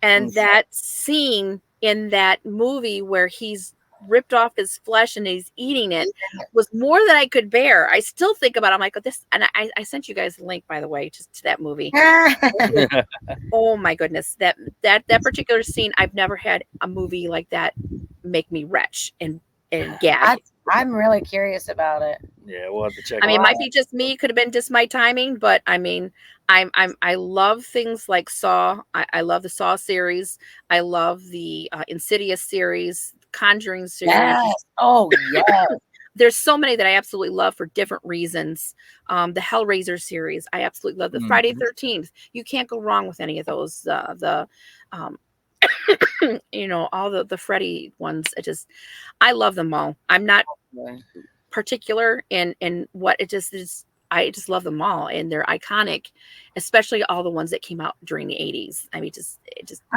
And that scene in that movie where he's ripped off his flesh and he's eating it was more than I could bear. I still think about it. I'm like, this, and I sent you guys a link, by the way, just to that movie. Oh my goodness, that particular scene, I've never had a movie like that make me retch and gag. I'm really curious about it. Yeah, we'll have to check. I mean, it might be just me. It could have been just my timing, but I mean, I love things like Saw. I love the Saw series. I love the Insidious series, Conjuring series. Yes. Oh yeah. There's so many that I absolutely love for different reasons. The Hellraiser series, I absolutely love. The Friday 13th, you can't go wrong with any of those. All the Freddy ones. I love them all. I'm not particular in what it just is. I just love them all, and they're iconic, especially all the ones that came out during the 80s. I mean,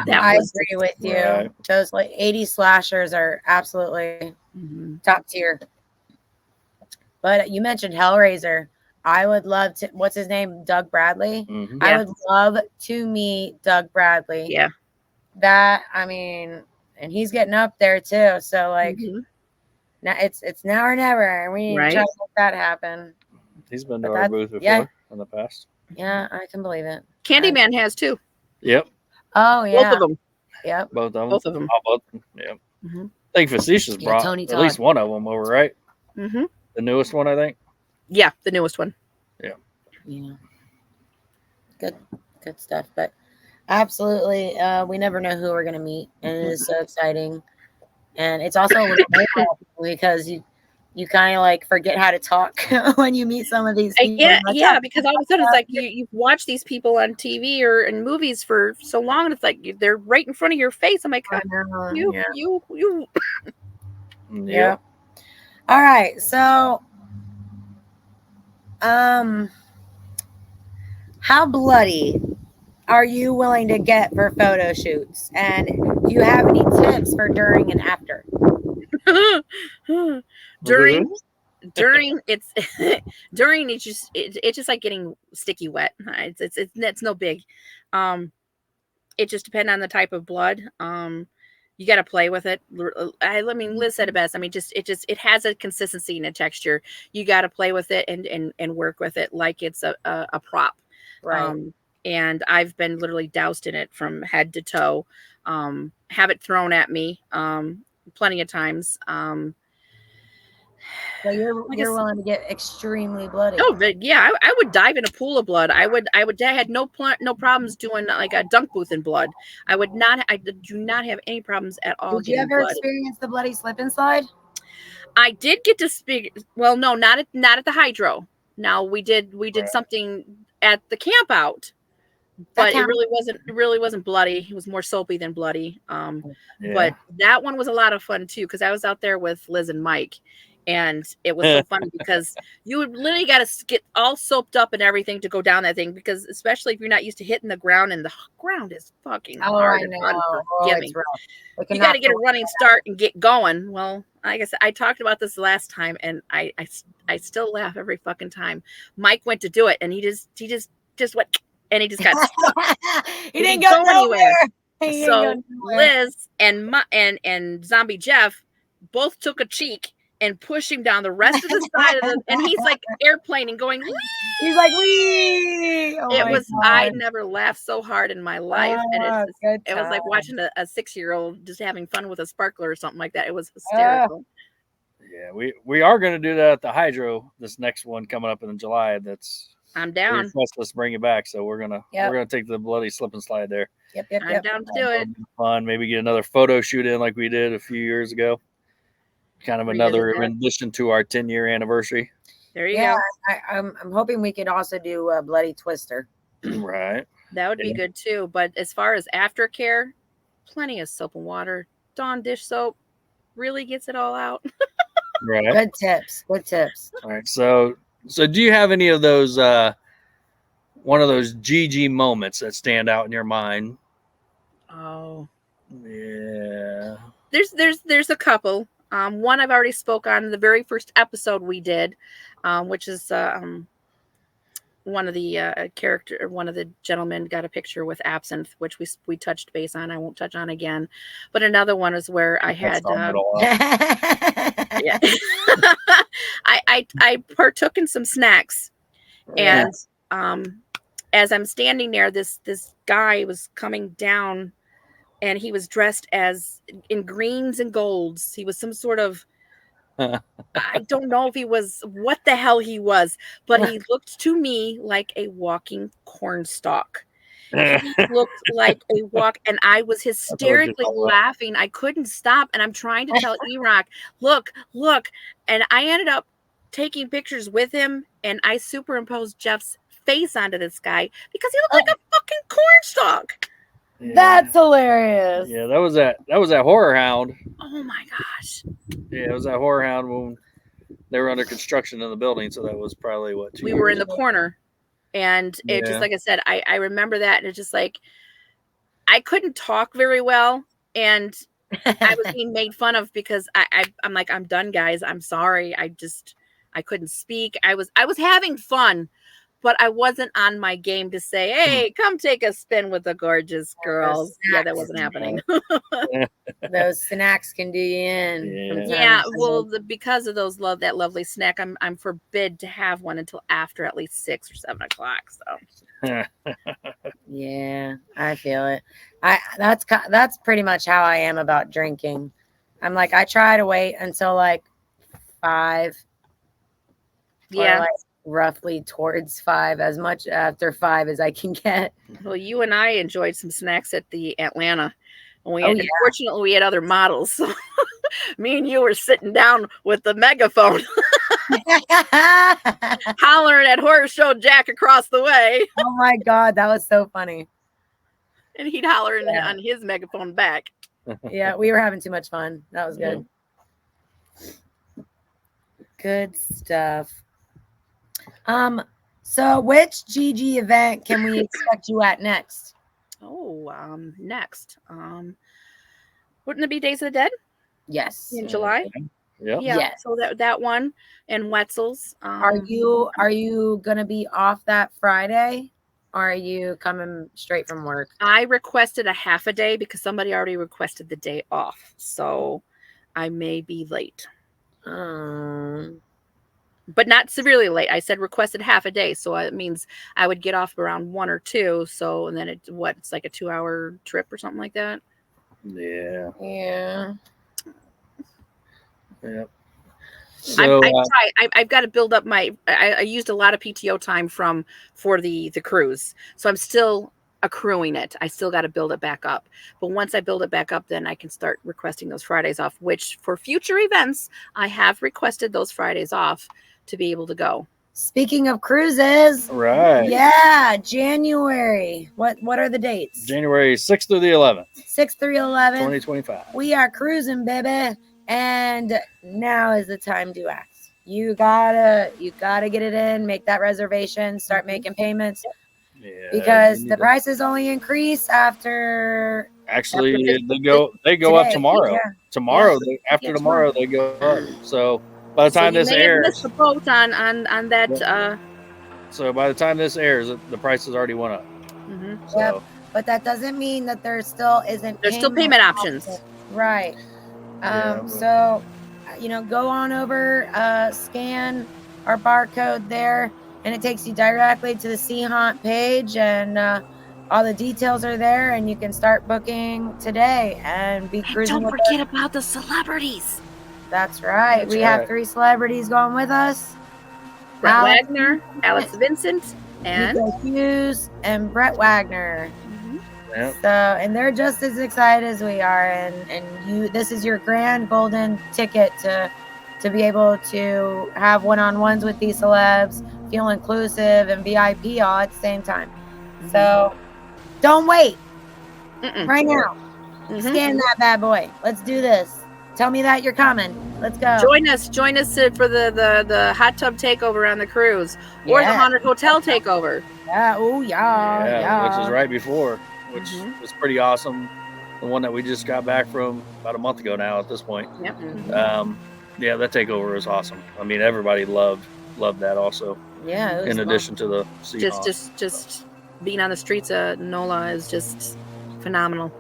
I agree with you. Right. Those like 80s slashers are absolutely top tier. But you mentioned Hellraiser. I would love to. What's his name? Doug Bradley. Mm-hmm. I would love to meet Doug Bradley. Yeah. I mean, and he's getting up there too. So like, now it's now or never, and we need to try to make that happen. He's been to our booth before in the past. Yeah, I can believe it. Candyman has too. Yep. Oh yeah. Both of them. Yep. Both of them. Both of them. Both of them. Yep. I think Facetious brought at least one of them over, right? Mm-hmm. The newest one, I think. Yeah, the newest one. Yeah. Yeah. Good stuff. But absolutely, we never know who we're gonna meet, and it is so exciting. And it's also a little because you kind of like forget how to talk when you meet some of these people. Yeah, because all of a sudden it's like you've watched these people on TV or in movies for so long, and it's like they're right in front of your face. I'm like, you. you. Yeah. All right, so how bloody are you willing to get for photo shoots? And do you have any tips for during and after? during during it's during it's just like getting sticky wet. It's no big. Um, it just depends on the type of blood. You got to play with it. I mean, Liz said it best. I mean, it has a consistency and a texture. You got to play with it and work with it like it's a prop. Right. And I've been literally doused in it from head to toe. Have it thrown at me plenty of times. So you're Like you're willing to get extremely bloody. oh, but yeah, I would dive in a pool of blood. I had no problems doing like a dunk booth in blood. I do not have any problems at all Did you getting ever blood. experience the bloody slip and slide? I did get to speak. Well, no, not at the hydro. Now we did something at the camp out, That but counts. it really wasn't bloody. It was more soapy than bloody. Yeah. But that one was a lot of fun too because I was out there with Liz and Mike, and it was so funny because you would literally got to get all soaped up and everything to go down that thing because especially if you're not used to hitting the ground and the ground is fucking hard and unforgiving. It's rough. You got to get a running start and get going. Well, like I said, I talked about this last time, and I still laugh every fucking time. Mike went to do it, and he just went, and he just got stuck. He didn't go anywhere. So Liz and Zombie Jeff both took a cheek and pushed him down the rest of the side of the, and he's like airplaning going. Wee! He's like, wee! Oh It was. God. I never laughed so hard in my life, and it was like time. watching a 6-year-old just having fun with a sparkler or something like that. It was hysterical. Yeah, we are going to do that at the hydro. This next one coming up in July. I'm down. Let's bring it back. So we're gonna take the bloody slip and slide there. Yep. I'm down to do it. Fun. Maybe get another photo shoot in like we did a few years ago. Kind of another rendition to our 10-year anniversary. There you go. I'm hoping we could also do a bloody twister. Right. That would be good too. But as far as aftercare, plenty of soap and water. Dawn dish soap really gets it all out. Right. Good tips. All right. So do you have any of those one of those GG moments that stand out in your mind? Oh. Yeah. There's a couple. One I've already spoke on the very first episode we did, which is one of the gentlemen got a picture with Absinthe, which we touched base on. I won't touch on again. But another one is where I had yeah. I partook in some snacks, and as I'm standing there, this guy was coming down, and he was dressed in greens and golds. He was some sort of I don't know if he was what the hell he was, but he looked to me like a walking cornstalk. He looked like a walk, and I was hysterically laughing. I couldn't stop, and I'm trying to tell eRock, look, and I ended up taking pictures with him, and I superimposed Jeff's face onto this guy because he looked like a fucking cornstalk. Yeah. That's hilarious. Yeah, that was that Horror Hound. Oh my gosh. Yeah, it was that Horror Hound when they were under construction in the building, so that was probably what 2 we years were in the ago. corner, and it just like I said, I remember that, and it's just like I couldn't talk very well, and I was being made fun of because I'm like, I'm done, guys. I'm sorry. I couldn't speak. I was having fun, but I wasn't on my game to say, hey, come take a spin with the gorgeous girls. Yeah, that wasn't happening. Those snacks can do you in. Yeah, well, because of that lovely snack, I'm forbid to have one until after at least 6 or 7 o'clock. So yeah, I feel it. That's pretty much how I am about drinking. I'm like, I try to wait until like 5. Yeah. Or like roughly towards 5, as much after 5 as I can get. Well, you and I enjoyed some snacks at the Atlanta. Unfortunately, we had other models. So me and you were sitting down with the megaphone, hollering at Horror Show Jack across the way. Oh my God, that was so funny. And he'd holler on his megaphone back. Yeah, we were having too much fun. That was good. Good stuff. So which GG event can we expect you at next? Oh, next. Wouldn't it be Days of the Dead Yes. in July? Yep. Yeah. Yes. So that one and Wetzel's. Are you gonna be off that Friday? Or are you coming straight from work? I requested a half a day because somebody already requested the day off. So I may be late. But not severely late. I said requested half a day, so it means I would get off around 1 or 2. So, and then it's like a 2-hour trip or something like that. Yeah. Yeah. Yep. So I've got to build up my. I used a lot of PTO time for the cruise, so I'm still accruing it. I still got to build it back up. But once I build it back up, then I can start requesting those Fridays off. Which for future events, I have requested those Fridays off to be able to go. Speaking of cruises, right. Yeah, January. What are the dates? January 6th through the 11th. 6th through 11th. 2025. We are cruising, baby. And now is the time to ask. You gotta get it in, make that reservation, start making payments. Yeah. Because the prices only increase after. Actually, they go today. up tomorrow. Yeah. Tomorrow, after tomorrow, they go up. So by the time this you may have airs, missed the boat on that. Yep. So by the time this airs, the prices already went up. So. Yep. But that doesn't mean that there still isn't. There's still payment options. Right. So, go on over, scan our barcode there, and it takes you directly to the Sea Haunt page, and all the details are there, and you can start booking today and be cruising. Don't forget about the celebrities. That's right. We have 3 celebrities going with us. Brett Wagner, Alex Vincent, and Nico Hughes, and Brett Wagner. Yep. So, and they're just as excited as we are, and this is your grand golden ticket to be able to have one-on-ones with these celebs, feel inclusive and VIP all at the same time. So don't wait. Right now. Scan that bad boy. Let's do this. Tell me that you're coming. Let's go. Join us for the hot tub takeover on the cruise, or the haunted hotel takeover. Yeah. Oh yeah. Which is right before. Which was pretty awesome. The one that we just got back from about a month ago now at this point. Yep. Yeah, that takeover was awesome. I mean, everybody loved that also. Yeah. In addition to the just being on the streets of NOLA is just phenomenal,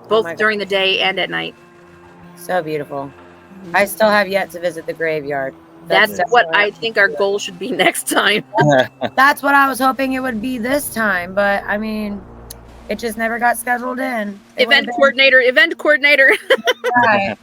both during the day and at night. So beautiful. I still have yet to visit the graveyard. That's what I think our goal should be next time. That's what I was hoping it would be this time, but I mean, it just never got scheduled in. Event coordinator. Right.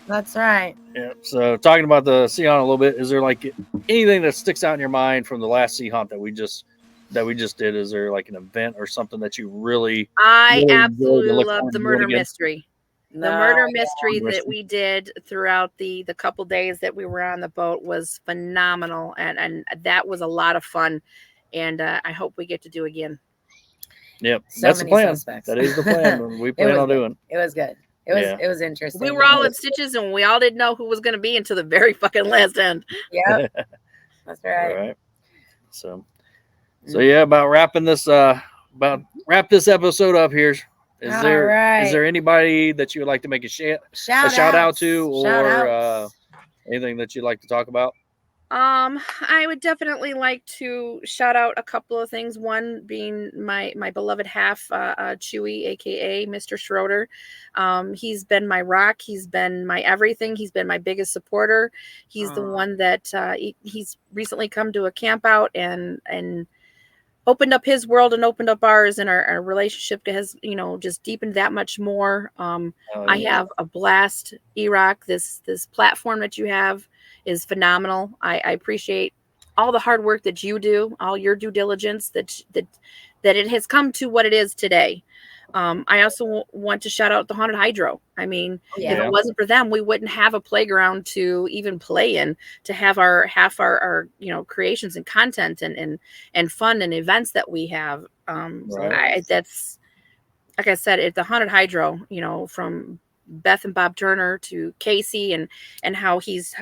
That's right. Yeah. So talking about the Sea Haunt a little bit, is there like anything that sticks out in your mind from the last Sea Haunt that we just did? Is there like an event or something that you really? I absolutely love the murder mystery. The murder mystery that we did throughout the couple days that we were on the boat was phenomenal, and that was a lot of fun, and I hope we get to do again. Yep, that's the plan. That is the plan. We plan on doing. It was good. It was interesting. We were all in stitches, and we all didn't know who was going to be until the very fucking last end. Yeah, that's right. All right. So yeah, about wrapping this wrap this episode up here. Is there anybody that you would like to make a shout out to, or anything that you'd like to talk about? I would definitely like to shout out a couple of things. One being my beloved half, Chewy, aka Mr. Schroeder. He's been my rock. He's been my everything. He's been my biggest supporter. He's the one that he's recently come to a camp out and opened up his world and opened up ours, and our relationship has just deepened that much more. I have a blast. eRock, this platform that you have is phenomenal. I appreciate all the hard work that you do, all your due diligence that it has come to what it is today. I also want to shout out the Haunted Hydro. I mean, if it wasn't for them, we wouldn't have a playground to even play in, to have our creations and content and fun and events that we have. That's, like I said, at the Haunted Hydro, from Beth and Bob Turner to Casey and how he's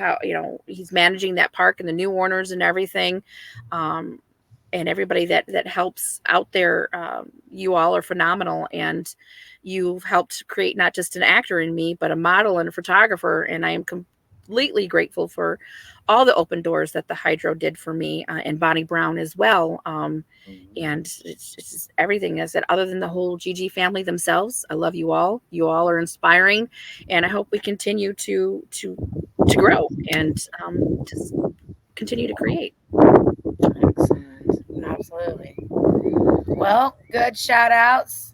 managing that park and the new owners and everything. And everybody that helps out there. You all are phenomenal, and you've helped create not just an actor in me, but a model and a photographer. And I am completely grateful for all the open doors that the Hydro did for me, and Bonnie Brown as well. And it's just everything. I said, other than the whole GG family themselves, I love you all. You all are inspiring, and I hope we continue to grow and just continue to create. Excellent. Absolutely. Well, good shout outs.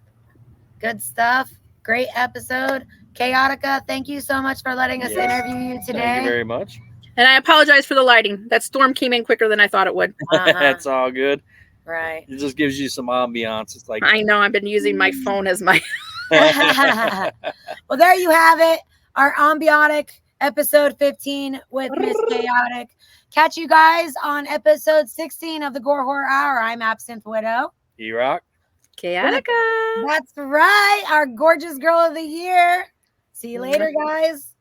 Good stuff. Great episode. Chaotica, thank you so much for letting us interview you today. Thank you very much. And I apologize for the lighting. That storm came in quicker than I thought it would. That's all good. Right. It just gives you some ambiance. It's like, I know I've been using my phone as my. Well, there you have it. Our Ambiotic episode 15 with Miss Chaotic. Catch you guys on episode 16 of the Gore Horror Hour. I'm Absinthe Widow. eRock. Chaotica. That's right. Our gorgeous girl of the year. See you later, guys.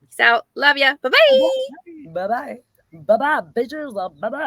Peace out. Love ya. Bye-bye. Bye-bye. Bye-bye, bitches. Bye-bye.